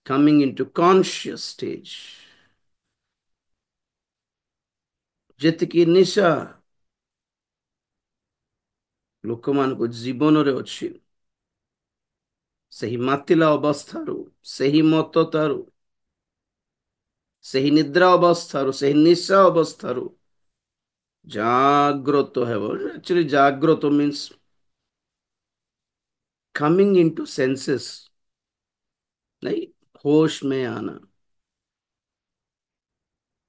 coming into conscious stage. ଯେତିକି ନିଶା ଲୋକମାନଙ୍କ ଜୀବନରେ ଅଛି, ସେହି ମାତିଲା ଅବସ୍ଥାରୁ, ସେହି ମତ୍ତତାରୁ, ସେହି ନିଦ୍ରା ଅବସ୍ଥାରୁ, ସେହି ନିଶା ଅବସ୍ଥାରୁ ଜାଗ୍ରତ ହେବ। Actually ଜାଗ୍ରତ means coming into senses, नहीं, होश में आना।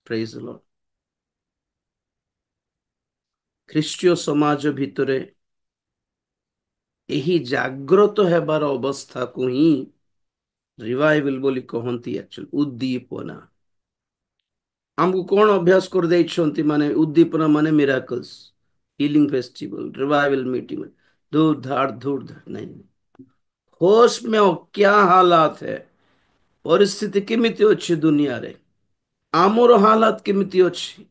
Praise the Lord। ଖ୍ରୀଷ୍ଟୀୟ ସମାଜ ଭିତରେ ଏହି ଜାଗ୍ରତ ହେବାର ଅବସ୍ଥାକୁ ହିଁ ରିଭାଇଭାଲ ବୋଲି କହନ୍ତି। ଆକ୍ଚୁଆଲି ଉଦ୍ଦୀପନା। ଆମକୁ କଣ ଅଭ୍ୟାସ କରିଦେଇଛନ୍ତି, ମାନେ ଉଦ୍ଦୀପନା ମାନେ ମିରାକଲ୍ସ, हिलिंग फेस्टिवल, रिवाइवल मीटिंग, धूड़ धाड़ नहीं। होश में हो, क्या हालात है, परिस्थिति केमिति अच्छी दुनिया रे, आमर हालात केमिति अच्छी,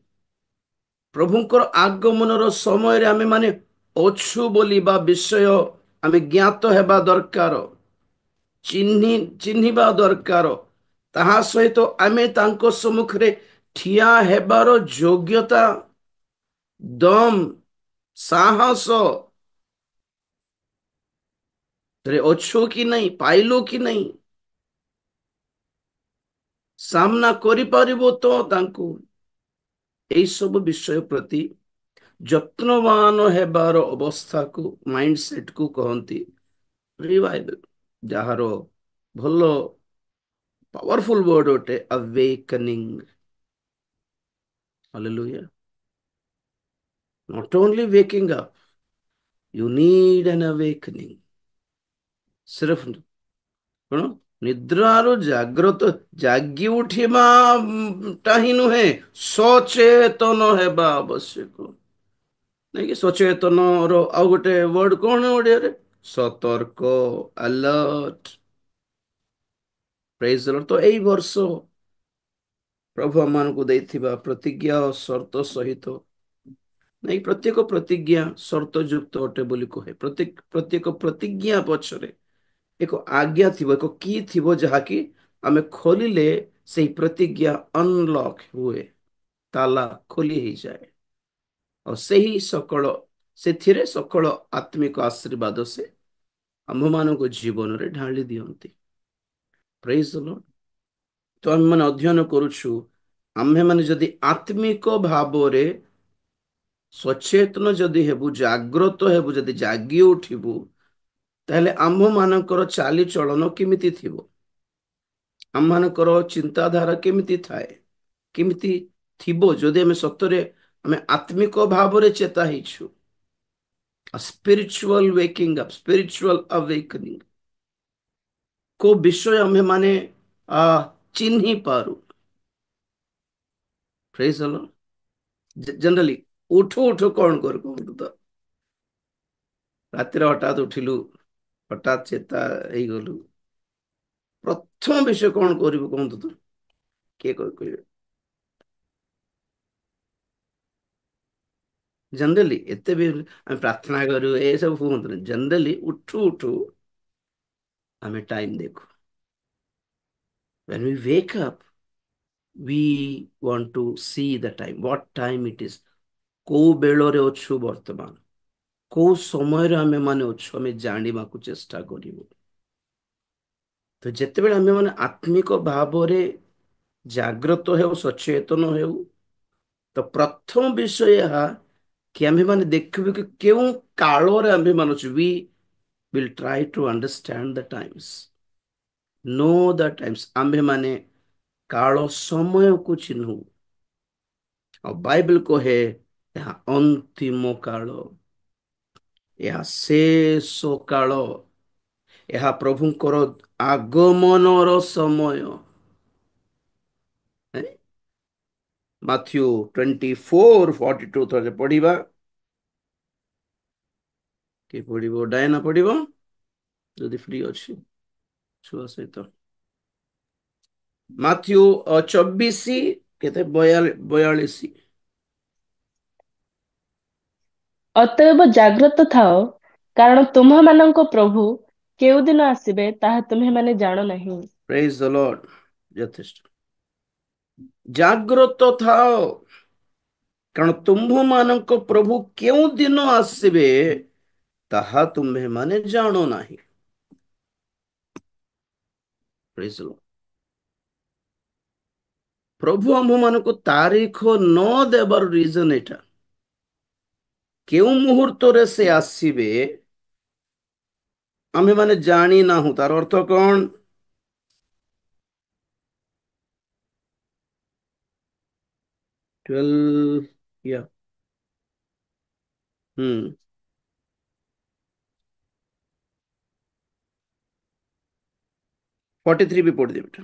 प्रभुंकर आगमनर समय रे आमे माने अच्छु बोली बा विषय आमे ज्ञात हेबा दरकार, चिन्हिबा दरकार। ताहा सहित आमे तांको सम्मुखरे ठिया हेबार योग्यता, दम, साहस रे अच्छो कि नहीं, पाइलो कि नहीं, सामना करि परिबो तो तांको एई सब विषय प्रति যত্নবান ହେବାର ଅବସ୍ଥାକୁ, ମାଇଣ୍ଡ ସେଟ୍ କୁ କହନ୍ତି ରିଭାଇଭାଲ, ଯାହାର ଭଲ ପାୱାରଫୁଲ ୱାର୍ଡ ଅଟେ awakening। Hallelujah। Not only waking up, you need an awakening। सिर्फ कौन निद्राରୁ ଜାଗ୍ରତ ଜାଗି ଉଠିବାଟା ହିଁ ନୁହେଁ, ସଚେତନ ହେବା ଆବଶ୍ୟକ। ନାଇଁ କି ସଚେତନର ଆଉ ଗୋଟେ ୱାର୍ଡ କଣ ଓଡିଆରେ? ସତର୍କ, ଆଲର୍ଟ। ପ୍ରେଜ ଦ ଲର୍ଡ। ତ ଏଇ ବର୍ଷ ପ୍ରଭୁ ଆମମାନଙ୍କୁ ଦେଇଥିବା ପ୍ରତିଜ୍ଞା ଓ ସର୍ତ୍ତ ସହିତ, ନାଇଁ ପ୍ରତ୍ୟେକ ପ୍ରତିଜ୍ଞା ସର୍ତ୍ତ ଯୁକ୍ତ ଅଟେ ବୋଲି କହେ। ପ୍ରତ୍ୟେକ ପ୍ରତିଜ୍ଞା ପଛରେ ଏକ ଆଜ୍ଞା ଥିବ, ଏକ କି ଥିବ, ଯାହାକି ଆମେ ଖୋଲିଲେ ସେଇ ପ୍ରତିଜ୍ଞା ଅନଲକ୍ ହୁଏ, ତାଲା ଖୋଲି ହେଇଯାଏ। ଆଉ ସେହି ସକଳ, ସେଥିରେ ସକଳ ଆତ୍ମିକ ଆଶୀର୍ବାଦ ସେ ଆମ୍ଭମାନଙ୍କ ଜୀବନରେ ଢାଳି ଦିଅନ୍ତି। ପ୍ରେଜ ଦ ଲର୍ଡ। ତ ଆମେମାନେ ଅଧ୍ୟୟନ କରୁଛୁ, ଆମ୍ଭେମାନେ ଯଦି ଆତ୍ମିକ ଭାବରେ ସଚେତନ ଯଦି ହେବୁ, ଜାଗ୍ରତ ହେବୁ, ଯଦି ଜାଗି ଉଠିବୁ, ତାହେଲେ ଆମ୍ଭମାନଙ୍କର ଚାଲିଚଳନ କେମିତି ଥିବ, ଆମମାନଙ୍କର ଚିନ୍ତାଧାରା କେମିତି ଥାଏ, କେମିତି ଥିବ, ଯଦି ଆମେ ସତରେ ଆମେ ଆତ୍ମିକ ଭାବରେ ଚେତା ହେଇଛୁ। Spiritual waking up, spiritual awakening को विषय आम्हे माने चिन्हि पारू। Praise the lord. जनरली उठु उठु कौन कर कहतु तो, रातिर हठात उठिलु, हठात चेता हेई गलु, प्रथम विषय कौन करिवु कहतु तो, के कहिबे? जनरली एते भी हम प्रार्थना करू, ए सब कहतु, जनरली उठु उठु हमें टाइम देखो। When we wake up, we want to see the time, what time it is, को बेलोरे अच्छु वर्तमान, को समय आमे माने अच्छु आमे जानिबाकु चेष्टा करिवु। तो जेतेबेले आमे माने आत्मिक भावरे जाग्रत हेउ, सचेतन हेउ, तो प्रथम विषय यह कि आमे माने देखबे कि केउ कालोरे आमे मानुछु। We will try to understand the times, know the times. आमे माने कालो समय को चिन्हु। और बाइबल को है यह अंतिम काल, यह शेष काल, यह प्रभुंकर आगमनर समय। माथ्यू 24:42 थोड़े पढ़िबा। के पढ़िबो? डायना पढ़िबो जदि फ्री अछि छुआ सहित। माथ्यू 24 केते 42। ଅତଏବ ଜାଗ୍ରତ ଥାଅ, କାରଣ ତୁମ୍ଭମାନଙ୍କ ପ୍ରଭୁ କେଉଁ ଦିନ ଆସିବେ ତାହା ତୁମ୍ଭେମାନେ ଜାଣ ନାହିଁ। ପ୍ରେଜ୍ ଦ ଲର୍ଡ। ଯଥେଷ୍ଟ ଜାଗ୍ରତ ଥାଅ, କାରଣ ତୁମ୍ଭମାନଙ୍କ ପ୍ରଭୁ କେଉଁ ଦିନ ଆସିବେ ତାହା ତୁମ୍ଭେମାନେ ଜାଣୁ ନାହିଁ। ପ୍ରେଜ୍ ଦ ଲର୍ଡ। ପ୍ରଭୁ ଆମ୍ଭମାନଙ୍କୁ ତାରିଖ ନ ଦେବାର ରିଜନ ଏଇଟା, କେଉଁ ମୁହୂର୍ତ୍ତରେ ସେ ଆସିବେ ଆମେମାନେ ଜାଣି ନାହୁଁ। ତାର ଅର୍ଥ କଣ? 12 या ହୁଁ 43 ବି ପଢିଦେବେ ବେଟା।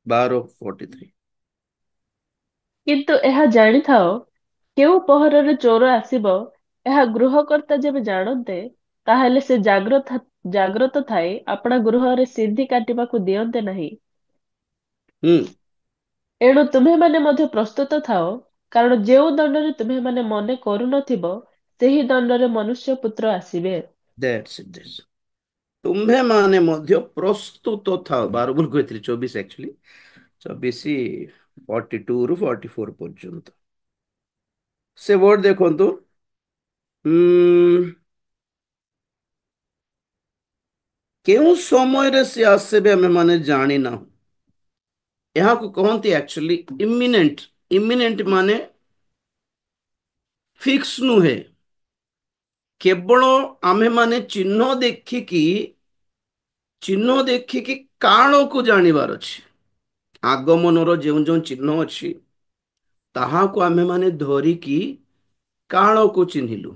12:43। କିନ୍ତୁ ଏହା ଜାଣିଥାଅ, କେଉଁ ପହରରେ ଚୋର ଆସିବ, ଏହା ଗୃହକର୍ତ୍ତା ଯେବେ ଜାଣନ୍ତେ, ତାହେଲେ ସେ ଜାଗ୍ରତ ଥାଇ ଆପଣା ଗୃହରେ ସିନ୍ଧି କାଟିବାକୁ ଦିଅନ୍ତେ ନାହିଁ। ହୁଁ ଏଣୁ ତୁମ୍ଭେମାନେ ମଧ୍ୟ ପ୍ରସ୍ତୁତ ଥାଅ, କାରଣ ଯେଉଁ ଦଣ୍ଡରେ ତୁମ୍ଭେମାନେ ମନେ କରୁନଥିବ, ସେହି ଦଣ୍ଡରେ ମନୁଷ୍ୟ ପୁତ୍ର ଆସିବେ। That's eat this. ତୁମ୍ଭେ ମାନେ ମଧ୍ୟ ପ୍ରସ୍ତୁତ ଥାଅ। 12 ବୋଲି କହିଥିଲି, 24 ଆକ୍ଚୁଆଲି। 24 42 ରୁ 44 ପର୍ଯ୍ୟନ୍ତ ସେ ୱାର୍ଡ ଦେଖନ୍ତୁ। କେଉଁ ସମୟରେ ସେ ଆସିବେ ଆମେ ମାନେ ଜାଣିନାହୁଁ। ଏହାକୁ କହନ୍ତି ଆକ୍ଚୁଆଲି ଇମିନେଣ୍ଟ। ଇମିନେଣ୍ଟ ମାନେ ଫିକ୍ସ ନୁହେଁ, କେବଳ ଆମେମାନେ ଚିହ୍ନ ଦେଖିକି କାଳକୁ ଜାଣିବାର ଅଛି। ଆଗମନର ଯେଉଁ ଯେଉଁ ଚିହ୍ନ ଅଛି ତାହାକୁ ଆମେମାନେ ଧରିକି କାଳକୁ ଚିହ୍ନିଲୁ।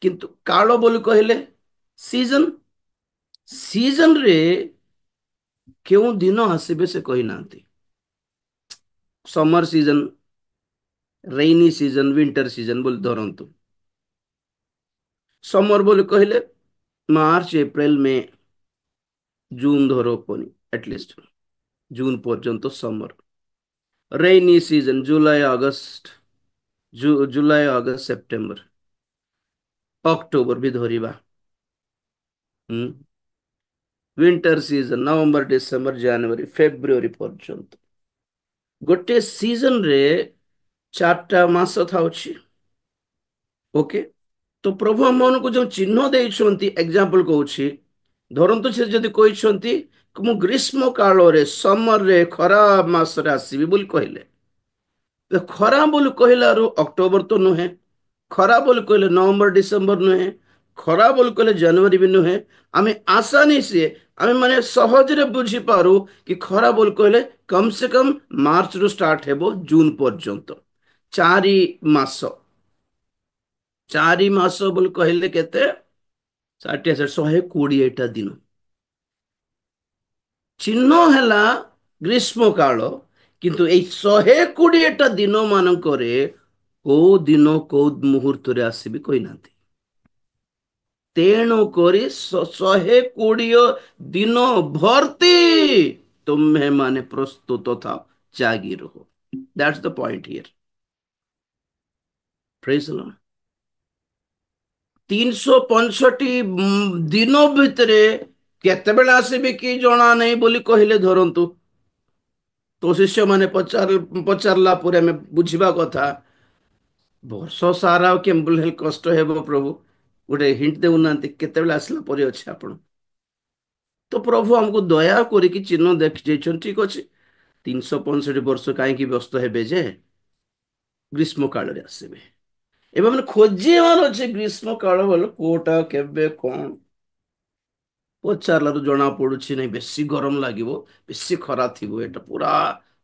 କିନ୍ତୁ କାଳ ବୋଲି କହିଲେ ସିଜନ, ସିଜନରେ କେଉଁ ଦିନ ଆସିବେ ସେ କହିନାହାନ୍ତି। Summer season, rainy season, winter season ବୋଲି ଧରନ୍ତୁ। ସମର ବୋଲି କହିଲେ ମାର୍ଚ୍ଚ, ଏପ୍ରିଲ, ମେ, ଜୁନ ଧର ଓପନି, ଆଟଲିଷ୍ଟ ଜୁନ ପର୍ଯ୍ୟନ୍ତ summer. Rainy season July August, July August September, October ବି ଧରିବା। Winter season November, December, January, February ପର୍ଯ୍ୟନ୍ତ। ଗୋଟେ ସିଜନରେ 4ଟା ମାସ ଥାଉଛି। ଓକେ, ତ ପ୍ରଭୁ ଆମମାନଙ୍କୁ ଯେଉଁ ଚିହ୍ନ ଦେଇଛନ୍ତି, ଏକ୍ସାମ୍ପଲ କହୁଛି, ଧରନ୍ତୁ ସେ ଯଦି କହିଛନ୍ତି ମୁଁ ଗ୍ରୀଷ୍ମ କାଳରେ, ସମରରେ, ଖରା ମାସରେ ଆସିବି ବୋଲି କହିଲେ, ଖରା ବୋଲି କହିଲାରୁ ଅକ୍ଟୋବର ତ ନୁହେଁ, ଖରା ବୋଲି କହିଲେ ନଭେମ୍ବର ଡିସେମ୍ବର ନୁହେଁ, ଖରା ବୋଲି କହିଲେ ଜାନୁଆରୀ ବି ନୁହେଁ। ଆମେ ଆସାନୀ ସେ ଆମେ ମାନେ ସହଜରେ ବୁଝିପାରୁ କି ଖରା ବୋଲି କହିଲେ କମ ସେ କମ ମାର୍ଚ୍ଚରୁ ଷ୍ଟାର୍ଟ ହେବ ଜୁନ ପର୍ଯ୍ୟନ୍ତ। 4 ମାସ, 4 ମାସ ବୋଲି କହିଲେ କେତେ? 120ଟା ଦିନ। ଚିହ୍ନ ହେଲା ଗ୍ରୀଷ୍ମ କାଳ, କିନ୍ତୁ ଏଇ 120ଟା ଦିନ ମାନଙ୍କରେ କୋଉ ଦିନ କୋଉ ମୁହୂର୍ତ୍ତରେ ଆସିବି କହିନାହାନ୍ତି। ତେଣୁ କରି 120 ଦିନ ଭର୍ତ୍ତି ତୁମେ ମାନେ ପ୍ରସ୍ତୁତ ଥାଅ, ଜାଗି ରୁହ। That's the point here. ପ୍ରେଜ୍ ଦ ଲର୍ଡ। 365 ଦିନ ଭିତରେ କେତେବେଳେ ଆସିବେ କି ଜଣା ନାହିଁ ବୋଲି କହିଲେ, ଧରନ୍ତୁ ତ ଶିଷ୍ୟମାନେ ପଚାରିଲା ପରେ ଆମେ ବୁଝିବା କଥା, ବର୍ଷ ସାରା ଆଉ କେମିତି ହେଲେ କଷ୍ଟ ହେବ ପ୍ରଭୁ, ଗୋଟେ ହିଣ୍ଟ ଦେଉନାହାନ୍ତି କେତେବେଳେ ଆସିଲା ପରେ ଅଛି ଆପଣ। ତ ପ୍ରଭୁ ଆମକୁ ଦୟା କରିକି ଚିହ୍ନ ଦେଖିଯାଇଛନ୍ତି, ଠିକ ଅଛି। 365 ବର୍ଷ କାହିଁକି ବ୍ୟସ୍ତ ହେବେ ଯେ ଗ୍ରୀଷ୍ମ କାଳରେ ଆସିବେ। ଏବେ ମାନେ ଖୋଜିବାର ଅଛି ଗ୍ରୀଷ୍ମ କାଳ ବୋଲେ କୋଉଟା, କେବେ, କଣ। ପଚାରିଲାରୁ ଜଣା ପଡୁଛି ନାଇଁ ବେଶୀ ଗରମ ଲାଗିବ, ବେଶୀ ଖରା ଥିବ, ଏଟା ପୁରା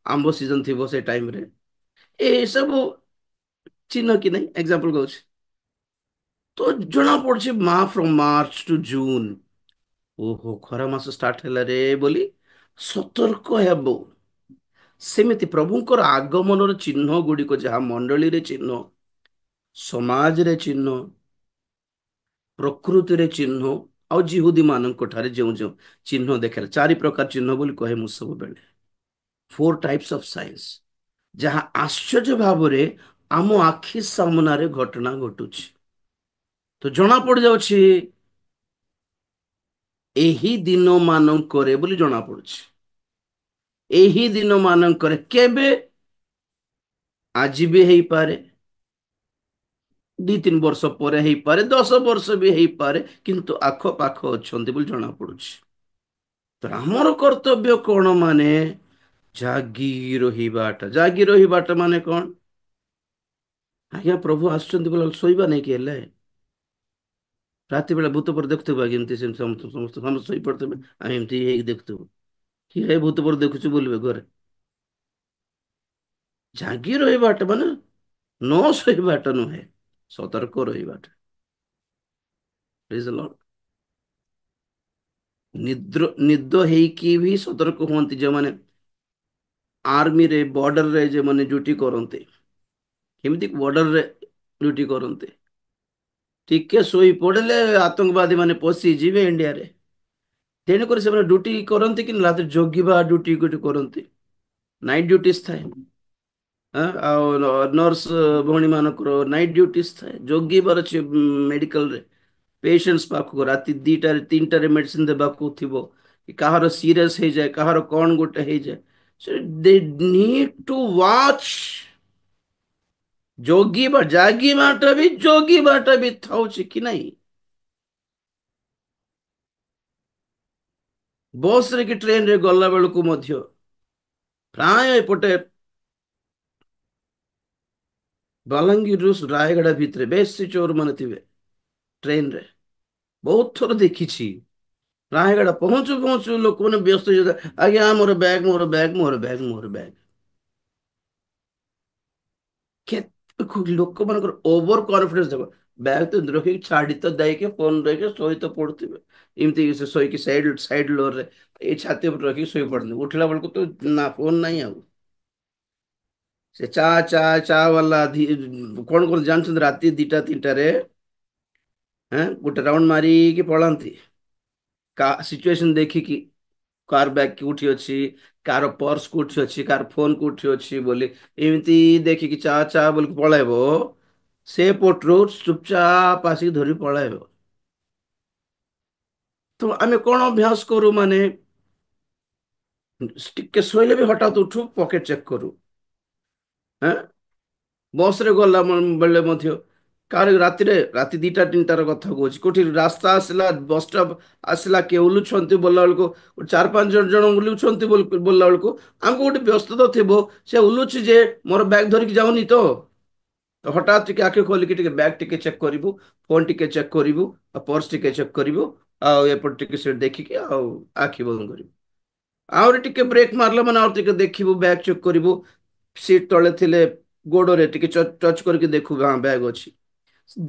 ଆମ୍ବ ସିଜନ ଥିବ ସେ ଟାଇମରେ। ଏ ସବୁ ଚିହ୍ନ କି ନାହିଁ, ଏକ୍ସାମ୍ପଲ କହୁଛି। ତ ଜଣା ପଡୁଛି ଫ୍ରମ ମାର୍ଚ୍ଚ ଟୁ ଜୁନ, ଓହୋ ଖରା ମାସ ଷ୍ଟାର୍ଟ ହେଲା ରେ ବୋଲି ସତର୍କ ହେବ। ସେମିତି ପ୍ରଭୁଙ୍କର ଆଗମନର ଚିହ୍ନ ଗୁଡିକ, ଯାହା ମଣ୍ଡଳୀରେ ଚିହ୍ନ, ସମାଜରେ ଚିହ୍ନ, ପ୍ରକୃତିରେ ଚିହ୍ନ, ଆଉ ଜିହୁଦୀ ମାନଙ୍କ ଠାରେ ଯେଉଁ ଯେଉଁ ଚିହ୍ନ ଦେଖାଇଲା, 4 ପ୍ରକାର ଚିହ୍ନ ବୋଲି କହେ ମୁଁ ସବୁବେଳେ। 4 ଟାଇପ୍ସ ଅଫ ସାଇନ୍ସ, ଯାହା ଆଶ୍ଚର୍ଯ୍ୟ ଭାବରେ ଆମ ଆଖି ସାମ୍ନାରେ ଘଟଣା ଘଟୁଛି। ତ ଜଣା ପଡିଯାଉଛି ଏହି ଦିନ ମାନଙ୍କରେ ବୋଲି ଜଣା ପଡୁଛି। ଏହି ଦିନ ମାନଙ୍କରେ କେବେ? ଆଜି ବି ହେଇପାରେ, 2-3 ବର୍ଷ ପରେ ହେଇପାରେ, 10 ବର୍ଷ ବି ହେଇପାରେ, କିନ୍ତୁ ଆଖପାଖ ଅଛନ୍ତି ବୋଲି ଜଣା ପଡୁଛି। ତ ଆମର କର୍ତ୍ତବ୍ୟ କଣ? ମାନେ ଜାଗି ରହିବାଟା। ଜାଗି ରହିବାଟା ମାନେ କଣ? ଆଜ୍ଞା ପ୍ରଭୁ ଆସୁଛନ୍ତି ବୋଲେ ଶୋଇବା ନାଇଁ କି? ହେଲେ ରାତି ବେଳେ ଭୂତ ପରେ ଦେଖୁଥିବୁ ଆଜ୍ଞା, ଏମିତି ସେମିତି ସମସ୍ତେ ଶୋଇପଡିଥିବେ, ଆମେ ଏମିତି ହେଇକି ଦେଖୁଥିବୁ, କି ହେ ଭୂତ ପରେ ଦେଖୁଛୁ ବୋଲିବେ ଘରେ। ଜାଗି ରହିବାଟା ମାନେ ନ ଶୋଇବାଟା ନୁହେଁ, ସତର୍କ ରହିବାଟା। Praise the Lord। ନିଦ ହେଇକି ବି ସତର୍କ ହୁଅନ୍ତି ଯେଉଁମାନେ ଆର୍ମିରେ, ବର୍ଡରରେ ଯେଉଁମାନେ ଡ୍ୟୁଟି କରନ୍ତି। କେମିତି ବର୍ଡରରେ ଡ୍ୟୁଟି କରନ୍ତି? ଟିକେ ଶୋଇ ପଡିଲେ ଆତଙ୍କବାଦୀ ମାନେ ପଶିଯିବେ ଇଣ୍ଡିଆରେ। ତେଣୁକରି ସେମାନେ ଡ୍ୟୁଟି କରନ୍ତି କି ରାତିରେ ଜଗିବା ଡ୍ୟୁଟି ଗୋଟେ କରନ୍ତି। ନାଇଟ୍ ଡ୍ୟୁଟିସ୍ ଥାଏ। ଆଉ ନର୍ସ ଭଉଣୀ ମାନଙ୍କର ନାଇଟ୍ ଡ୍ୟୁଟିସ୍ ଥାଏ, ଜଗିବାର ଅଛି ମେଡିକାଲରେ। ପେସେଣ୍ଟସ୍ ପାଖକୁ ରାତି 2ଟାରେ 3ଟାରେ ମେଡିସିନ ଦେବାକୁ ଥିବ, କାହାର ସିରିୟସ୍ ହେଇଯାଏ, କାହାର କଣ ଗୋଟେ ହେଇଯାଏ, ଦେ ନିଡ୍ ଟୁ ୱାଚ୍। ଜଗିବାଟା ବି ଥାଉଛି କି ନାହିଁ? ବସରେ କି ଟ୍ରେନରେ ଗଲା ବେଳକୁ ମଧ୍ୟ ପ୍ରାୟ ଏପଟେ ବଲାଙ୍ଗୀରରୁ ରାୟଗଡ଼ା ଭିତରେ ବେଶୀ ଚୋର ମାନେ ଥିବେ ଟ୍ରେନରେ। ବହୁତ ଥର ଦେଖିଛି। ରାୟଗଡ଼ା ପହଞ୍ଚୁ ପହଞ୍ଚୁ ଲୋକମାନେ ବ୍ୟସ୍ତ ହେଇଯାଉଛନ୍ତି, ଆଜ୍ଞା ମୋର ବ୍ୟାଗ, ମୋର ବ୍ୟାଗ, ମୋର ବ୍ୟାଗ, ମୋର ବ୍ୟାଗ। ଲୋକମାନଙ୍କର ଓଭର କନଫିଡେନ୍ସ ଦେଖ। ବ୍ୟାଗ ତ ରଖିକି ଛାଡି ତ ଦେଇକି ଫୋନ ରହିକି ଶୋଇ ତ ପଡୁଥିବେ, ଏମିତି ସେ ଶୋଇକି ସାଇଡ ଲୋରରେ ଏଇ ଛାତି ଉପରେ ରଖିକି ଶୋଇ ପଡନ୍ତି। ଉଠିଲା ବେଳକୁ ତ ନା ଫୋନ ନାହିଁ ଆଉ। ସେ ଚା ବାଲା କଣ କଣ ଜାଣିଛନ୍ତି? ରାତି 2ଟା 3ଟାରେ ଗୋଟେ ରାଉଣ୍ଡ ମାରିକି ପଳାନ୍ତି, ସିଚୁଏସନ ଦେଖିକି। କାର ବ୍ୟାଗ କୋଉଠି ଅଛି, କାର ପର୍ସ କୋଉଠି ଅଛି, କାର ଫୋନ କୋଉଠି ଅଛି ବୋଲି ଏମିତି ଦେଖିକି ଚା ବୋଲି ପଳେଇବ। ସେ ପଟରୁ ଚୁପଚାପ ଆସିକି ଧରି ପଳେଇବ। ତ ଆମେ କଣ ଅଭ୍ୟାସ କରୁ? ମାନେ ଟିକେ ଶୋଇଲେ ବି ହଠାତ୍ ଉଠୁ, ପକେଟ ଚେକ୍ କରୁ। ବସରେ ଗଲା ବେଳେ ମଧ୍ୟ, କାହାର ରାତି 2ଟା 3ଟାର କଥା କହୁଛି, କୋଉଠି ରାସ୍ତା ଆସିଲା, ବସଷ୍ଟପ୍ ଆସିଲା, କିଏ ଓହ୍ଲୁଛନ୍ତି ବୋଲିଲା ବେଳକୁ, 4-5 ଜଣ ଓହ୍ଲୁଛନ୍ତି ବୋଲିଲା ବେଳକୁ ଆମକୁ ଗୋଟେ ବ୍ୟସ୍ତତା ଥିବ। ସେ ଓହ୍ଲୁଛି ଯେ ମୋର ବ୍ୟାଗ ଧରିକି ଯାଉନି ତ ହଠାତ୍ ଟିକେ ଆଖି ଖୋଲିକି ଟିକେ ବ୍ୟାଗ ଟିକେ ଚେକ୍ କରିବୁ, ଫୋନ ଟିକେ ଚେକ୍ କରିବୁ, ଆଉ ପର୍ସ ଟିକେ ଚେକ୍ କରିବୁ, ଆଉ ଏପଟେ ଟିକେ ସେଠି ଦେଖିକି ଆଉ ଆଖି ବନ୍ଦ କରିବୁ। ଆହୁରି ଟିକେ ବ୍ରେକ୍ ମାରିଲା ମାନେ ଆଉ ଟିକେ ଦେଖିବୁ, ବ୍ୟାଗ ଚେକ୍ କରିବୁ, ସିଟ୍ ତଳେ ଥିଲେ ଗୋଡରେ ଟିକେ ଟଚ୍ କରିକି ଦେଖିବୁ, ହଁ ବ୍ୟାଗ ଅଛି।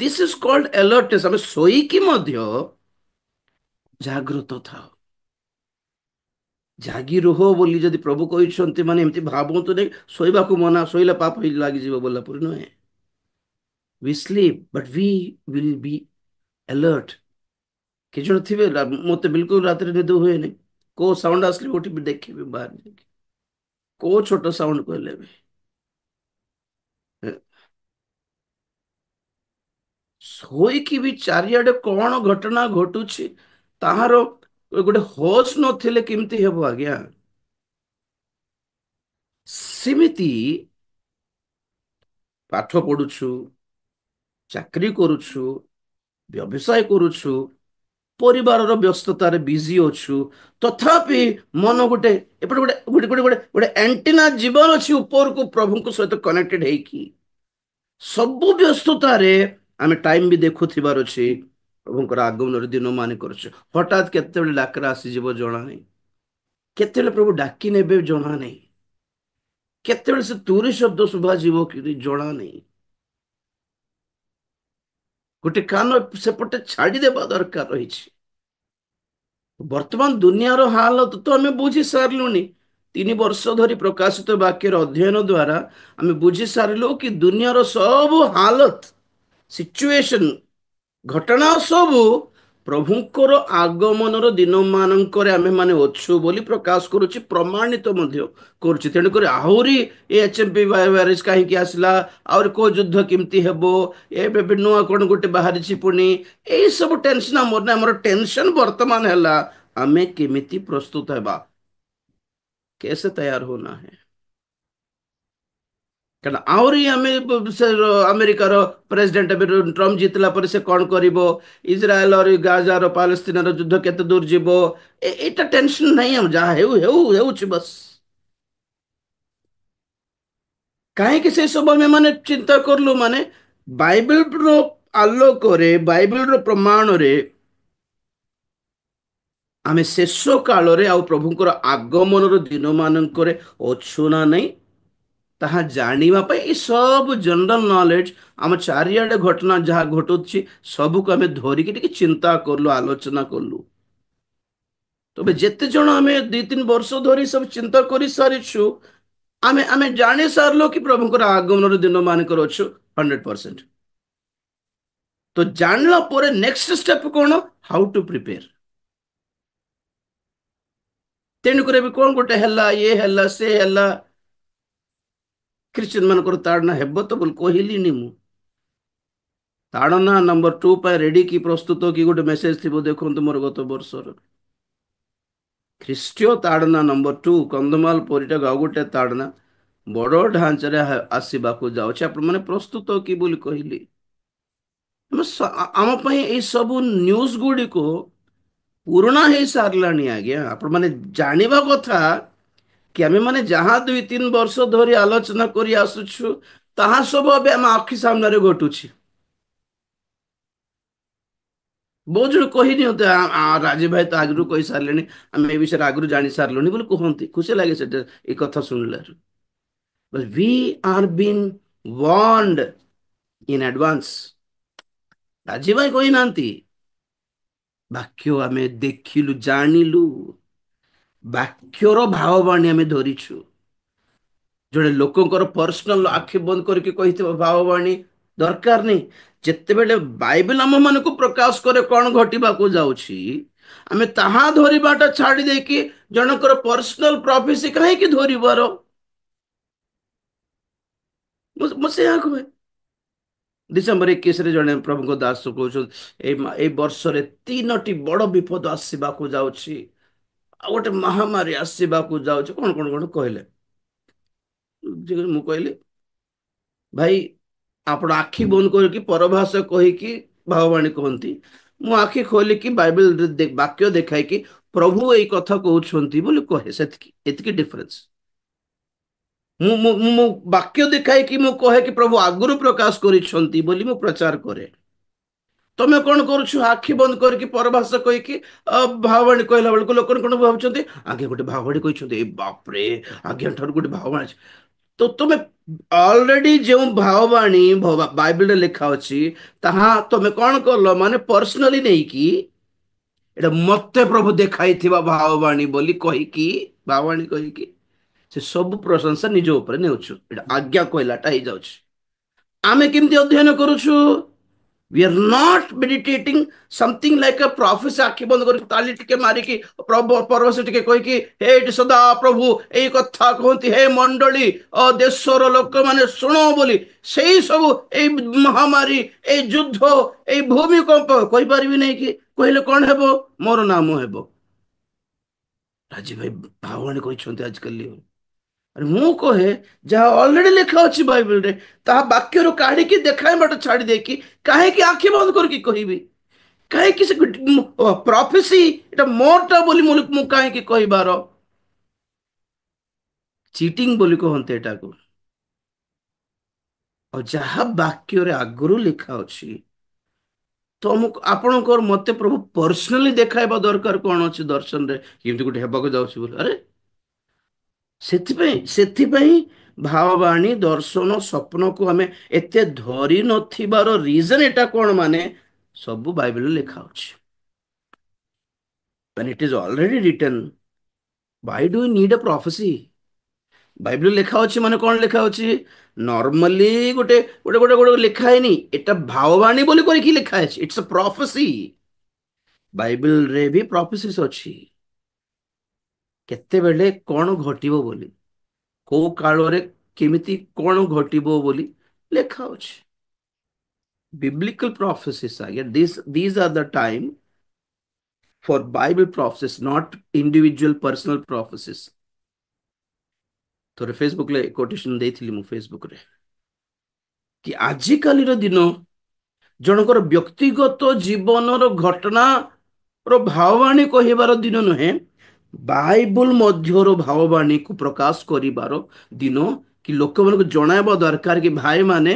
This is called alertness. ଆମେ ଶୋଇକି ମଧ୍ୟ ଜାଗ୍ରତ ଥାଉ। ଜାଗି ରୁହ ବୋଲି ଯଦି ପ୍ରଭୁ କହିଛନ୍ତି, ମାନେ ଏମିତି ଭାବନ୍ତୁ ନାହିଁ ଶୋଇବାକୁ ମନା, ଶୋଇଲେ ପାପ ଲାଗିଯିବ ବୋଲା ପରି ନୁହେଁ। We sleep, but we will be alert। କିଛି ଜଣ ଥିବେ ମତେ ବିଲକୁଲ ରାତିରେ ନିଦ ହୁଏନି, କୋଉ ସାଉଣ୍ଡ ଆସିଲେ ଉଠିବି ଦେଖିବି ବାହାରେ ଯାଇକି, କୋଉ ଛୋଟ ସାଉଣ୍ଡ କହିଲେ ବି ଶୋଇକି ବି ଚାରିଆଡେ କଣ ଘଟଣା ଘଟୁଛି ତାହାର ଗୋଟେ ହୋସ୍ ନଥିଲେ କେମିତି ହେବ ଆଜ୍ଞା? ସେମିତି ପାଠ ପଢୁଛୁ, ଚାକିରି କରୁଛୁ, ବ୍ୟବସାୟ କରୁଛୁ, ପରିବାରର ବ୍ୟସ୍ତତାରେ ବିଜି ଅଛୁ, ତଥାପି ମନ ଗୋଟେ ଏପଟେ ଗୋଟେ ଗୋଟେ ଗୋଟେ ଗୋଟେ ଗୋଟେ ଆଣ୍ଟିନା ଜୀବନ ଅଛି ଉପରକୁ ପ୍ରଭୁଙ୍କ ସହିତ କନେକ୍ଟେଡ ହେଇକି। ସବୁ ବ୍ୟସ୍ତତାରେ ଆମେ ଟାଇମ ବି ଦେଖୁଥିବାର ଅଛି, ପ୍ରଭୁଙ୍କର ଆଗମନର ଦିନ ମାନେ କରୁଛୁ। ହଠାତ୍ କେତେବେଳେ ଡାକରା ଆସିଯିବ ଜଣା ନାହିଁ, କେତେବେଳେ ପ୍ରଭୁ ଡାକି ନେବେ ଜଣା ନାହିଁ, କେତେବେଳେ ସେ ତୁରି ଶବ୍ଦ ଶୁଭାଯିବ କି ଜଣା ନାହିଁ। ଗୋଟେ କାନ ସେପଟେ ଛାଡିଦେବା ଦରକାର ରହିଛି। ବର୍ତ୍ତମାନ ଦୁନିଆର ହାଲତ ତ ଆମେ ବୁଝି ସାରିଲୁଣି। 3 ବର୍ଷ ଧରି ପ୍ରକାଶିତ ବାକ୍ୟର ଅଧ୍ୟୟନ ଦ୍ଵାରା ଆମେ ବୁଝି ସାରିଲୁ କି ଦୁନିଆର ସବୁ ହାଲତ, ସିଚୁଏସନ, ଘଟଣା ସବୁ ପ୍ରଭୁଙ୍କର ଆଗମନର ଦିନ ମାନଙ୍କରେ ଆମେ ମାନେ ଅଛୁ ବୋଲି ପ୍ରକାଶ କରୁଛି, ପ୍ରମାଣିତ ମଧ୍ୟ କରୁଛି। ତେଣୁକରି ଆହୁରି HMP କାହିଁକି ଆସିଲା, ଆହୁରି କୋଉ ଯୁଦ୍ଧ କେମିତି ହେବ, ଏବେ ନୂଆ କଣ ଗୋଟେ ବାହାରିଛି ପୁଣି, ଏଇ ସବୁ ଟେନସନ ଆମର ନାହିଁ। ଆମର ଟେନସନ ବର୍ତ୍ତମାନ ହେଲା ଆମେ କେମିତି ପ୍ରସ୍ତୁତ ହେବା, कैसे तैयार होना है। କାରଣ ଆହୁରି ଆମେ ସେ ଆମେରିକାର ପ୍ରେସିଡେଣ୍ଟ ଏବେ ଟ୍ରମ୍ପ ଜିତିଲା ପରେ ସେ କଣ କରିବ, ଇସ୍ରାଏଲ ଆଉ ଗାଜାର ପାଲେସ୍ତିନର ଯୁଦ୍ଧ କେତେ ଦୂର ଯିବ, ଏଇଟା ଟେନସନ ନାହିଁ। ଆଉ ଯାହା ହେଉ ହେଉ ହେଉଛି ବସ୍। କାହିଁକି ସେ ସବୁ ଆମେ ମାନେ ଚିନ୍ତା କରଲୁ, ମାନେ ବାଇବେଲର ଆଲୋକରେ, ବାଇବେଲର ପ୍ରମାଣରେ ଆମେ ଶେଷ କାଳରେ ଆଉ ପ୍ରଭୁଙ୍କର ଆଗମନର ଦିନ ମାନଙ୍କରେ ଅଛୁ ନା ନାହିଁ ତାହା ଜାଣିବା ପାଇଁ ଏ ସବୁ ଜନରାଲ ନଲେଜ ଆମ ଚାରିଆଡେ ଘଟଣା ଯାହା ଘଟୁଛି ସବୁକୁ ଆମେ ଧରିକି ଟିକେ ଚିନ୍ତା କଲୁ, ଆଲୋଚନା କଲୁ। ତବେ ଯେତେ ଜଣ ଆମେ 2-3 ବର୍ଷ ଧରି ସବୁ ଚିନ୍ତା କରି ସାରିଛୁ, ଆମେ ଆମେ ଜାଣି ସାରିଲୁ କି ପ୍ରଭୁଙ୍କର ଆଗମନର ଦିନ ମାନଙ୍କର ଅଛୁ 100%। ତ ଜାଣିଲା ପରେ ନେକ୍ସଟ ଷ୍ଟେପ କଣ, ହାଉ ଟୁ ପ୍ରିପେୟାର। ତେଣୁକରି ଏବେ କଣ ଗୋଟେ ହେଲା, ଇଏ ହେଲା, ସେ ହେଲା, ଖ୍ରୀଷ୍ଟିଆନ ମାନଙ୍କର ତାଡନା ହେବ ତ ବୋଲି କହିଲିନି ମୁଁ। ତାଡନା ନମ୍ବର 2 ପାଇଁ ରେଡି କି ପ୍ରସ୍ତୁତ କି ଗୋଟେ ମେସେଜ ଥିବ, ଦେଖନ୍ତୁ ମୋର ଗତ ବର୍ଷର ଖ୍ରୀଷ୍ଟୀୟ ତାଡନା ନମ୍ବର 2 କନ୍ଧମାଳ ପରିଟା ଆଉ ଗୋଟେ ତାଡନା ବଡ ଢାଞ୍ଚାରେ ଆସିବାକୁ ଯାଉଛି। ଆପଣ ମାନେ ପ୍ରସ୍ତୁତ କି ବୋଲି କହିଲି। ଆମ ପାଇଁ ଏଇ ସବୁ ନ୍ୟୁଜ ଗୁଡ଼ିକୁ ପୁରୁଣା ହେଇ ସାରିଲାଣି ଆଜ୍ଞା। ଆପଣ ମାନେ ଜାଣିବା କଥା କି ଆମେ ମାନେ ଯାହା 2-3 ବର୍ଷ ଧରି ଆଲୋଚନା କରି ଆସୁଛୁ ତାହା ସବୁ ଏବେ ଆମ ଆଖି ସାମ୍ନାରେ ଘଟୁଛି। ବହୁତ ଜଣ କହିନିଅନ୍ତି ରାଜୀବ ଭାଇ ତ ଆଗରୁ କହି ସାରିଲେଣି, ଆମେ ଏ ବିଷୟରେ ଆଗରୁ ଜାଣି ସାରିଲୁଣି ବୋଲି କୁହନ୍ତି, ଖୁସି ଲାଗେ ସେଟା ଏ କଥା ଶୁଣିଲାରୁ। We are been warned in advance. Rajiv ଭାଇ କହିନାହାନ୍ତି, ବାକ୍ୟ ଆମେ ଦେଖିଲୁ, ଜାଣିଲୁ, ବାକ୍ୟର ଭାବବାଣୀ ଆମେ ଧରିଛୁ। ଜଣେ ଲୋକଙ୍କର ପର୍ସନାଲ ଆଖି ବନ୍ଦ କରିକି କହିଥିବା ଭାବବାଣୀ ଦରକାର ନାହିଁ। ଯେତେବେଳେ ବାଇବେଲ ଆମ ମାନଙ୍କୁ ପ୍ରକାଶ କରେ କଣ ଘଟିବାକୁ ଯାଉଛି, ଆମେ ତାହା ଧରିବାଟା ଛାଡି ଦେଇକି ଜଣଙ୍କର ପର୍ସନାଲ ପ୍ରଫେସି କାହିଁକି ଧରିବାର। ମୁଁ ସେଇଆ କୁହେ। ଡିସେମ୍ବର 21ରେ ଜଣେ ପ୍ରଭୁଙ୍କ ଦାସ କହୁଛନ୍ତି, ଏଇ ବର୍ଷରେ 3ଟି ବଡ ବିପଦ ଆସିବାକୁ ଯାଉଛି, ଆଉ ଗୋଟେ ମହାମାରୀ ଆସିବାକୁ ଯାଉଛି, କଣ କଣ କଣ କହିଲେ। ମୁଁ କହିଲି, ଭାଇ ଆପଣ ଆଖି ବନ୍ଦ କରିକି ପରଭାଷ କହିକି ଭାବବାଣୀ କୁହନ୍ତି, ମୁଁ ଆଖି ଖୋଲିକି ବାଇବେଲ ବାକ୍ୟ ଦେଖାଇକି ପ୍ରଭୁ ଏଇ କଥା କହୁଛନ୍ତି ବୋଲି କହେ। ସେତିକି, ଏତିକି ଡିଫରେନ୍ସ। ମୁଁ ବାକ୍ୟ ଦେଖାଇକି ମୁଁ କହେ କି ପ୍ରଭୁ ଆଗରୁ ପ୍ରକାଶ କରିଛନ୍ତି ବୋଲି ମୁଁ ପ୍ରଚାର କରେ। ତମେ କଣ କରୁଛୁ, ଆଖି ବନ୍ଦ କରିକି ପରଭାଷ କହିକି ଭାବବାଣୀ କହିଲା ବେଳକୁ ଲୋକ କଣ ଭାବୁଛନ୍ତି, ଆଜ୍ଞା ଗୋଟେ ଭାବବାଣୀ କହିଛନ୍ତି, ଏ ବାପରେ ଆଜ୍ଞା ଠାରୁ ଗୋଟେ ଭାବବାଣୀ ଅଛି। ତ ତମେ ଅଲରେଡି ଯେଉଁ ଭାବବାଣୀ ବାଇବେଲରେ ଲେଖା ଅଛି ତାହା ତମେ କଣ କଲ, ମାନେ ପର୍ସନାଲି ନେଇକି ଏଇଟା ମତେ ପ୍ରଭୁ ଦେଖାଇଥିବା ଭାବବାଣୀ ବୋଲି କହିକି, ଭାବବାଣୀ କହିକି ସେ ସବୁ ପ୍ରଶଂସା ନିଜ ଉପରେ ନେଉଛୁ। ଏଇଟା ଆଜ୍ଞା କହିଲାଟା ହେଇଯାଉଛି। ଆମେ କେମିତି ଅଧ୍ୟୟନ କରୁଛୁ, we are not meditating something like a prophecy। ଆଖି ବନ୍ଦ କରି ତାଲି ଟିକେ ମାରିକି ପ୍ରଭୁ ପରବଶ ଟିକେ କହିକି, ହେ ଏଠି ସଦା ପ୍ରଭୁ ଏଇ କଥା କୁହନ୍ତି, ହେ ମଣ୍ଡଳୀ ଦେଶର ଲୋକମାନେ ଶୁଣ ବୋଲି, ସେଇ ସବୁ ଏଇ ମହାମାରୀ, ଏଇ ଯୁଦ୍ଧ, ଏଇ ଭୂମିକମ୍ପ କହିପାରିବି ନାହିଁ କି, କହିଲେ କଣ ହେବ, ମୋର ନାମ ହେବ। ରାଜୀବ ଭାଇ ଭାବବାଣୀ କହିଛନ୍ତି ଆଜିକାଲି। ମୁଁ କହେ ଯାହା ଅଲରେଡି ଲେଖା ଅଛି ବାଇବେଲରେ ତାହା ବାକ୍ୟରୁ କାଢିକି ଦେଖାଇବାଟା ଛାଡି ଦେଇକି କାହିଁକି ଆଖି ବନ୍ଦ କରିକି କହିବି, କାହିଁକି ସେ ପ୍ରଫେସି ଏଟା ମୋରଟା ବୋଲି ମୁଁ କାହିଁକି କହିବାର, ଚିଟିଂ ବୋଲି କହନ୍ତି ଏଟାକୁ। ଆଉ ଯାହା ବାକ୍ୟରେ ଆଗରୁ ଲେଖା ଅଛି ତମକୁ, ଆପଣଙ୍କର ମତେ ପ୍ରଭୁ ପର୍ସନାଲି ଦେଖାଇବା ଦରକାର କଣ ଅଛି ଦର୍ଶନରେ, କେମିତି ଗୋଟେ ହେବାକୁ ଯାଉଛି ବୋଲି। ଆରେ ସେଥିପାଇଁ ଭାବବାଣୀ, ଦର୍ଶନ, ସ୍ୱପ୍ନକୁ ଆମେ ଏତେ ଧରି ନଥିବାର ରିଜନ ଏଟା କଣ, ମାନେ ସବୁ ବାଇବେଲରେ ଲେଖା ଅଛି। when it is already written, why do we need a prophecy? Bible ଲେଖା ଅଛି ମାନେ କଣ ଲେଖା ଅଛି, ନର୍ମାଲି ଗୋଟେ ଗୋଟେ ଗୋଟେ ଗୋଟେ ଲେଖା ହେଇନି, ଏଟା ଭାବବାଣୀ ବୋଲି କରିକି ଲେଖା ଅଛି, ଇଟ୍ସ ଅ ପ୍ରଫେସି। ବାଇବେଲରେ ବି ପ୍ରଫେସିସ୍ ଅଛି, କେତେବେଳେ କଣ ଘଟିବ ବୋଲି, କୋଉ କାଳରେ କେମିତି କଣ ଘଟିବ ବୋଲି ଲେଖା ଅଛି। biblical prophecies, ଆଜ୍ଞା, these are the time for Bible prophecies, not individual personal prophecies. ଥରେ ଫେସବୁକରେ କୋଟେସନ ଦେଇଥିଲି ମୁଁ ଫେସବୁକରେ କି ଆଜିକାଲିର ଦିନ ଜଣଙ୍କର ବ୍ୟକ୍ତିଗତ ଜୀବନର ଘଟଣା ର ଭାବବାଣୀ କହିବାର ଦିନ ନୁହେଁ, ବାଇବଲ ମଧ୍ୟର ଭାବବାଣୀକୁ ପ୍ରକାଶ କରିବାର ଦିନ। କି ଲୋକମାନଙ୍କୁ ଜଣାଇବା ଦରକାର କି ଭାଇମାନେ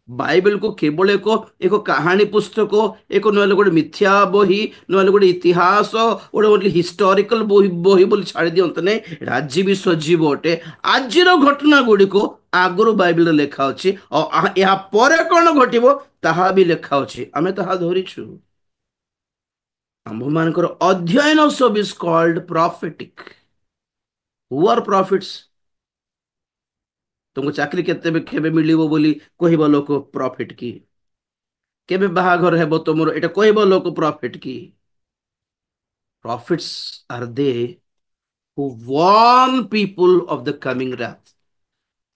ବାଇବେଲକୁ କେବଳ ଏକ ଏକ କାହାଣୀ ପୁସ୍ତକ, ଏକ ନହେଲେ ଗୋଟେ ମିଥ୍ୟା ବହି, ନହେଲେ ଗୋଟେ ଇତିହାସ, ଗୋଟେ ହିଷ୍ଟୋରିକାଲ ବହି ବହି ବୋଲି ଛାଡ଼ି ଦିଅନ୍ତୁ ନାହିଁ। ଏଇଟା ଆଜି ବି ସଜୀବ ଅଟେ। ଆଜିର ଘଟଣା ଗୁଡ଼ିକୁ ଆଗରୁ ବାଇବେଲରେ ଲେଖା ଅଛି, ଆଉ ଏହା ପରେ କ'ଣ ଘଟିବ ତାହା ବି ଲେଖା ଅଛି। ଆମେ ତାହା ଧରିଛୁ। ଆମ୍ଭମାନଙ୍କର ଅଧ୍ୟୟନ ସବୁ ଇଜ କଲ୍ଡ ପ୍ରଫେଟିକ୍। ହୁ ଆର୍ ପ୍ରଫିଟ୍ସ? ତୁମକୁ ଚାକିରି କେବେ ମିଳିବ ବୋଲି କହିବ ଲୋକ ପ୍ରଫିଟ କି? କେବେ ବାହାଘର ହେବ ତୁମର ଏଇଟା କହିବ ଲୋକ ପ୍ରଫିଟ କି? Prophets are they who warn people of the coming wrath.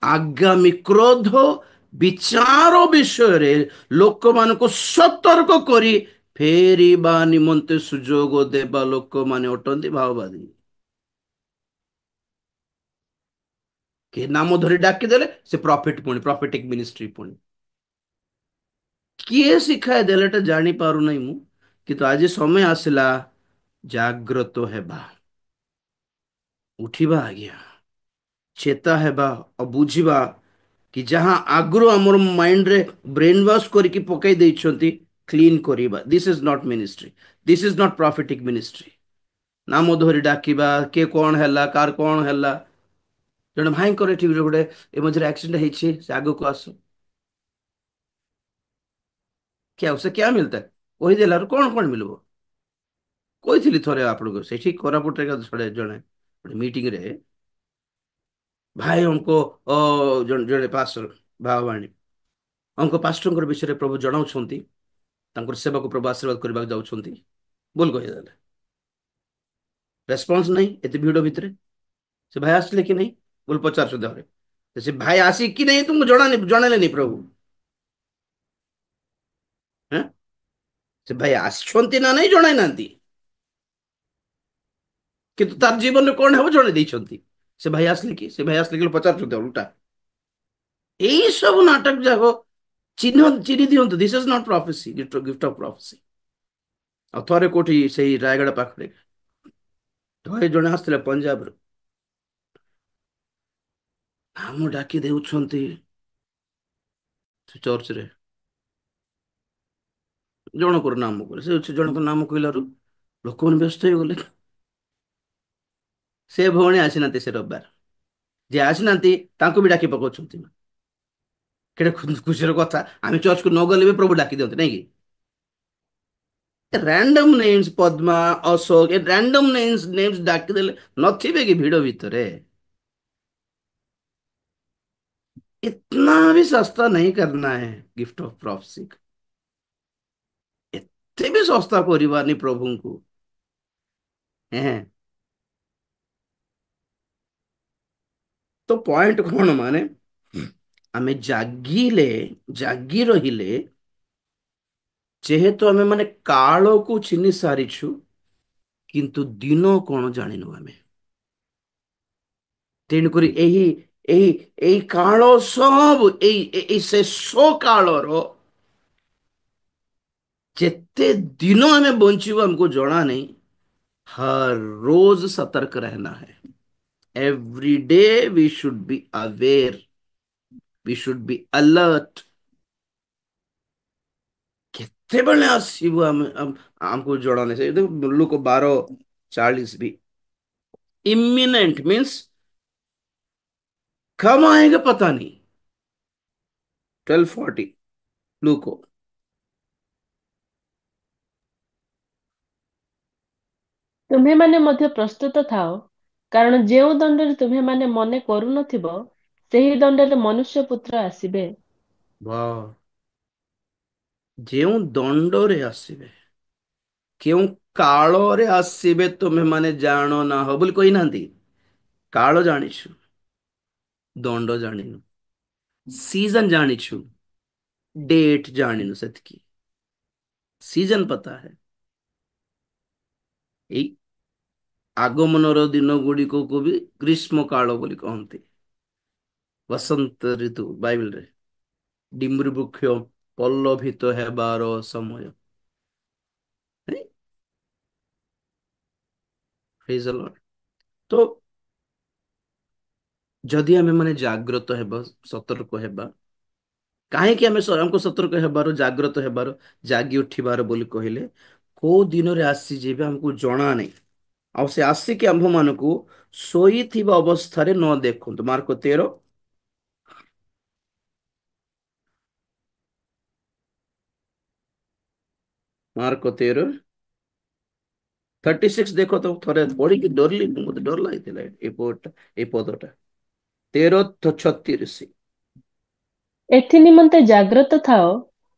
ଆଗାମୀ କ୍ରୋଧ ବିଚାର ବିଷୟରେ ଲୋକମାନଙ୍କୁ ସତର୍କ କରି ଫେରିବା ନିମନ୍ତେ ସୁଯୋଗ ଦେବା ଲୋକମାନେ ଅଟନ୍ତି ଭାବବାଦୀ। କିଏ ନାମ ଧରି ଡାକିଦେଲେ ସେ ପ୍ରଫିଟ, ପୁଣି ପ୍ରଫେଟିକ ମିନିଷ୍ଟ୍ରି। ପୁଣି କିଏ ଶିଖାଇ ଦେଲେ ଏଟା ଜାଣିପାରୁନାହିଁ ମୁଁ, କିନ୍ତୁ ଆଜି ସମୟ ଆସିଲା ଜାଗ୍ରତ ହେବା, ଉଠିବା ଆଜ୍ଞା, ଚେତା ହେବା ଆଉ ବୁଝିବା କି ଯାହା ଆଗରୁ ଆମର ମାଇଣ୍ଡରେ ବ୍ରେନ୍ ୱାଶ କରିକି ପକାଇ ଦେଇଛନ୍ତି, କ୍ଲିନ୍ କରିବା। This is not ministry, this is not prophetic ministry. ନାମ ଧରି ଡାକିବା, କିଏ କ'ଣ ହେଲା, କାହାର କ'ଣ ହେଲା। ଜଣେ ଭାଇଙ୍କର ଏଠି ଗୋଟେ ଏ ମଝିରେ ଆକ୍ସିଡେଣ୍ଟ ହେଇଛି, ସେ ଆଗକୁ ଆସ, क्या उसे क्या मिलता है କହିଦେଲାରୁ କ'ଣ କ'ଣ ମିଳିବ? କହିଥିଲି ଥରେ ଆପଣଙ୍କୁ, ସେଠି କୋରାପୁଟରେ ଜଣେ ଜଣେ ମିଟିଂରେ ଭାଇ ଅଙ୍କ ଜଣେ ଜଣେ ପାଷ୍ଟର ଭାବାଣୀ ଅଙ୍କ ପାଷ୍ଟରଙ୍କର ବିଷୟରେ ପ୍ରଭୁ ଜଣାଉଛନ୍ତି, ତାଙ୍କର ସେବାକୁ ପ୍ରଭୁ ଆଶୀର୍ବାଦ କରିବାକୁ ଯାଉଛନ୍ତି। ଭୁଲ କହିଦେଲେ, ରେସ୍ପନ୍ସ ନାହିଁ। ଏତେ ଭିଡ଼ ଭିତରେ ସେ ଭାଇ ଆସିଲେ କି ନାହିଁ ବୋଲି ପଚାରୁଛନ୍ତି। ଘରେ ସେ ଭାଇ ଆସି କି ନାହିଁ ତୁମକୁ ଜଣାଲେନି ପ୍ରଭୁ? ହେଁ? ସେ ଭାଇ ଆସିଛନ୍ତି ନା ନାହିଁ ଜଣାଇ ନାହାନ୍ତି, କିନ୍ତୁ ତାର ଜୀବନରେ କ'ଣ ହେବ ଜଣେଇ ଦେଇଛନ୍ତି। ସେ ଭାଇ ଆସିଲେ କି, ସେ ଭାଇ ଆସିଲେ କି ପଚାରୁଛନ୍ତି ଉଲ୍ଟା। ଏଇ ସବୁ ନାଟକ ଯାକ ଚିହ୍ନି ଦିଅନ୍ତୁ। This is not prophecy, gift of prophecy. ଆଉ ଥରେ କୋଉଠି ସେଇ ରାୟଗଡ଼ା ପାଖରେ ଥରେ ଜଣେ ଆସିଥିଲେ ପଞ୍ଜାବରୁ, ନାମ ଡାକି ଦେଉଛନ୍ତି ସେ ଚର୍ଚ୍ଚରେ, ଜଣଙ୍କର ନାମ କହିଲେ, ସେ ଜଣଙ୍କ ନାମ କହିଲାରୁ ଲୋକମାନେ ବ୍ୟସ୍ତ ହେଇଗଲେ। ସେ ଭଉଣୀ ଆସିନାହାନ୍ତି ସେ ରବିବାର, ଯିଏ ଆସିନାହାନ୍ତି ତାଙ୍କୁ ବି ଡାକି ପକାଉଛନ୍ତି। କେତେ ଖୁସିର କଥା, ଆମେ ଚର୍ଚ୍ଚକୁ ନ ଗଲେ ବି ପ୍ରଭୁ ଡାକି ଦିଅନ୍ତି, ନାଇଁ କି? ର‍୍ୟାଣ୍ଡମ ନେମ୍ସ, ପଦ୍ମା, ଅଶୋକ, ଏ ର‍୍ୟାଣ୍ଡମ ନେମ୍ସ ଡାକିଦେଲେ ନଥିବେ କି ଭିଡ଼ ଭିତରେ? इतना भी सस्ता नहीं करना है गिफ्ट ऑफ प्रॉफेसी। एते भी सस्ता କରିବାନି ପ୍ରଭୁଙ୍କୁ। ହେଁ, ତ ପଏଣ୍ଟ କ'ଣ ମାନେ ଆମେ ଜାଗି ରହିଲେ, ଯେହେତୁ ଆମେ ମାନେ କାଳକୁ ଚିହ୍ନି ସାରିଛୁ କିନ୍ତୁ ଦିନ କ'ଣ ଜାଣିନୁ ଆମେ। ତେଣୁକରି ଏହି ଏହି ଏହି କାଳ ସବୁ ଏଇ ଶେଷ କାଳର ଯେତେ ଦିନ ଆମେ ବଞ୍ଚିବୁ ଆମକୁ ଜଣା नहीं। हर रोज सतर्क रहना है। Every day we should be aware, we should be alert. କେତେବେଳେ ଆସିବୁ ଆମକୁ ଜଣା ନାହିଁ। ସେ ଲୁକ 12:40 भी इमिनेंट मीन्स कब आएगा पता नहीं। 12:40 लूको। ତୁମ୍ଭେମାନେ ମଧ୍ୟ ପ୍ରସ୍ତୁତ ଥାଅ, କାରଣ ଯେଉଁ ଦଣ୍ଡରେ ତୁମ୍ଭେମାନେ ମନେ କରୁନଥିବ, ସେହି ଦଣ୍ଡରେ ମନୁଷ୍ୟପୁତ୍ର ଆସିବେ। वाह, ଯେଉଁ ଦଣ୍ଡରେ ଆସିବେ, କେଉଁ କାଳରେ ଆସିବେ ତୁମେ ମାନେ ଜାଣ ନାହ ବୋଲି କହିନାହାନ୍ତି। କାଳ ଜାଣିଛୁ, ଦଣ୍ଡ ଜାଣିନୁ। सीजन ଜାଣିଛୁ, डेट ଜାଣିନୁ। ସେତିକି। सीजन पता है, ଏଇ ଆଗମନର ଦିନ ଗୁଡ଼ିକକୁ ବି ଗ୍ରୀଷ୍ମ କାଳ ବୋଲି କହନ୍ତି। ବସନ୍ତ ଋତୁ ବାଇବେଲରେ ଡିମ୍ରୁ ବୃକ୍ଷ ପଲ୍ଲଭିତ ହେବାର ସମୟ। Praise the Lord। ତ ଯଦି ଆମେ ମାନେ ଜାଗ୍ରତ ହେବା, ସତର୍କ ହେବା, କାହିଁକି ଆମେ ଆମକୁ ସତର୍କ ହେବାର, ଜାଗ୍ରତ ହେବାର, ଜାଗି ଉଠିବାର ବୋଲି କହିଲେ, କୋଉ ଦିନରେ ଆସିଯିବେ ଆମକୁ ଜଣା ନାହିଁ। ଆଉ ସେ ଆସିକି ଆମ୍ଭମାନଙ୍କୁ ଶୋଇଥିବା ଅବସ୍ଥାରେ ନ ଦେଖନ୍ତୁ। ମାର୍କ 13, ମାର୍କ 13 36 ଦେଖ ତ, ଥରେ ପଢିକି ଡରିଲି, ମତେ ଡର ଲାଗିଥିଲା ଏଇ ପଦଟା। 13:36। ଏଥି ନିମନ୍ତେ ଜାଗ୍ରତ ଥାଅ,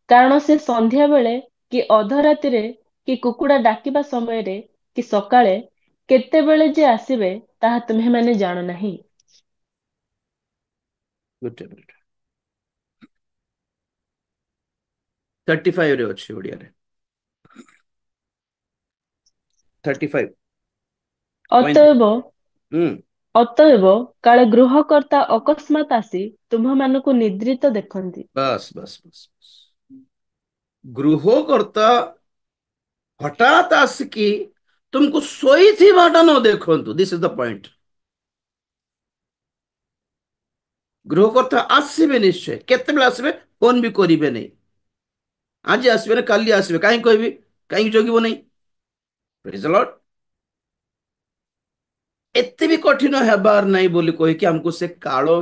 କାରଣ ସେ ସନ୍ଧ୍ୟା ବେଳେ କି ଅଧରାତିରେ କି କୁକୁଡ଼ା ଡାକିବା ସମୟରେ କି ସକାଳେ କେତେବେଳେ ଯେ ଆସିବେ ତାହା ତୁମ୍ଭେମାନେ ଜାଣ ନାହିଁ। ଗୋଟେ ମିନିଟ, 35 ରେ ଅଛି ଓଡିଆରେ। 35 ଅତଏବ ହୁଁ। ଅତଏବ କାଳେ ଗୃହକର୍ତ୍ତା ଅକସ୍ମାତ୍ ଆସି ତୁମ୍ଭମାନଙ୍କୁ ନିଦ୍ରିତ ଦେଖନ୍ତି। ବାସ୍ ବାସ୍ ବାସ୍ ବାସ୍। ଗୃହକର୍ତ୍ତା ହଠାତ୍ ଆସିକି ତୁମକୁ ଶୋଇଥିବାଟା ନ ଦେଖନ୍ତୁ। This is the point. ଗୃହକର୍ତ୍ତା ଆସିବେ ନିଶ୍ଚୟ। କେତେବେଳେ ଆସିବେ? ଫୋନ ବି କରିବେ ନାହିଁ। ଆଜି ଆସିବେ ନା କାଲି ଆସିବେ, କାହିଁକି କହିବି? କାହିଁକି ଜଗିବ ନାହିଁ? ପ୍ରେଜ୍ ଦ ଲର୍ଡ। ଏତେ ବି କଠିନ ହେବାର ନାହିଁ ବୋଲି କହିକି ଆମକୁ ସେ କାଳ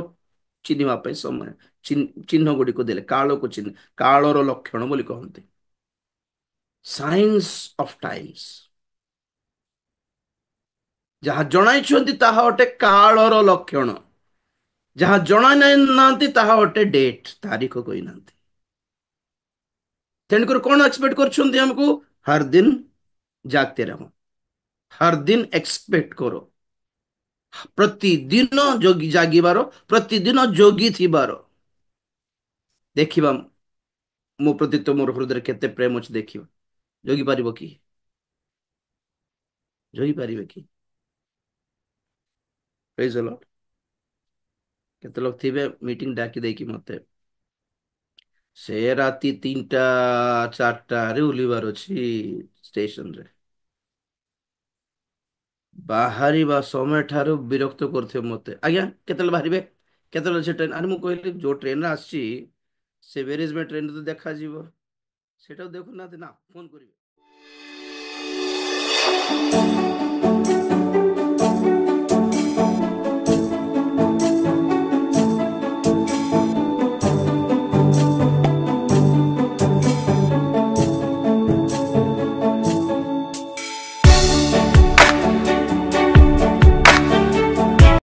ଚିହ୍ନିବା ପାଇଁ ସମୟ ଚିହ୍ନ ଗୁଡ଼ିକୁ ଦେଲେ। କାଳକୁ ଚିହ୍ନ, କାଳର ଲକ୍ଷଣ ବୋଲି କହନ୍ତି। ସାଇନ୍ସ ଅଫ ଟାଇମ୍ସ ଯାହା ଜଣାଇଛନ୍ତି ତାହା ଅଟେ କାଳର ଲକ୍ଷଣ। ଯାହା ଜଣାଇ ନାହାନ୍ତି ତାହା ଅଟେ ଡେଟ୍, ତାରିଖ କହିନାହାନ୍ତି। ତେଣୁକରି କଣ ଏକ୍ସପେକ୍ଟ କରୁଛନ୍ତି ଆମକୁ? ହର ଦିନ ଜାଗତେ ରହ, ହର ଦିନ ଏକ୍ସପେକ୍ଟ କର, ପ୍ରତିଦିନ ଜାଗିବାର, ପ୍ରତିଦିନ ଜଗିଥିବାର। ଦେଖିବା ମୋ ପ୍ରତି ତୁମର ହୃଦୟରେ କେତେ ପ୍ରେମ ଅଛି। ଦେଖିବା ଜଗି ପାରିବ କି? ଜଗି ପାରିବେ କି? ପ୍ରେଜ୍ ଦ ଲର୍ଡ। କେତେ ଲୋକ ଥିବେ ମିଟିଂ ଡାକି ଦେଇକି ମତେ ସେ ରାତି 3ଟା 4ଟାରେ ଓହ୍ଲିବାର ଅଛି ଷ୍ଟେସନରେ। ବାହାରିବା ସମୟ ଠାରୁ ବିରକ୍ତ କରୁଥିବେ ମତେ। ଆଜ୍ଞା କେତେବେଳେ ବାହାରିବେ? କେତେବେଳେ ସେ ଟ୍ରେନ? ଆରେ ମୁଁ କହିଲି ଯୋଉ ଟ୍ରେନରେ ଆସିଛି ସେ ମ୍ୟାନେଜମେଣ୍ଟ ଟ୍ରେନରେ ତ ଦେଖାଯିବ, ସେଟାକୁ ଦେଖୁନାହାନ୍ତି ନା, ଫୋନ କରିବେ।